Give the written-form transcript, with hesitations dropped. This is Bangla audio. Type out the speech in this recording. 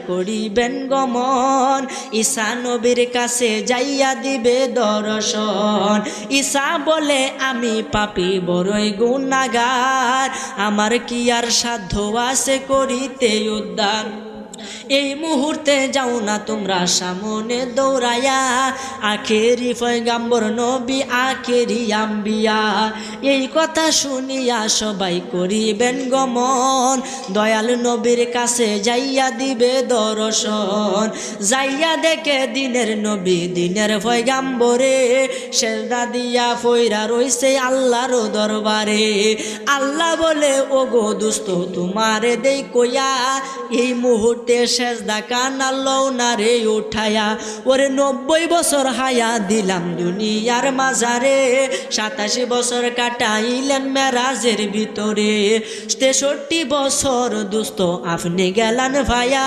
করিবেন গমন ঈসা নবীর কাছে যাইয়া দিবে দর্শন। ঈসা বলে আমি পাপী বড়ই গুনাহগার, আমার কি আর সাধ্য আছে করিতে উদ্ধার। এই মুহূর্তে যাও না তোমরা সামনে দৌড়াইয়া, আখেরি পয়গাম্বর নবী আখেরি আম্বিয়া। এই কথা শুনিয়া সবাই করিবেন গমন, দয়াল নবীর কাছে যাইয়া দিবে দর্শন। যাইয়া দেখে দিনের নবী দিনের পয়গাম্বরে, সেজদা দিয়া ফইরা রইছে আল্লাহর দরবারে। আল্লাহ বলে ওগো দোস্ত তোমারে দেই কইয়া, এই মুহূর্তে সেজদা কানা লও না রে উঠায়া। ওরে 90 বছর হায়া দিলাম দুনিয়ার মাঝারে, 87 বছর কাটাইলেন মেরাজের ভিতরে, 63 বছর দোস্ত আপনি গেলেন ভাইয়া।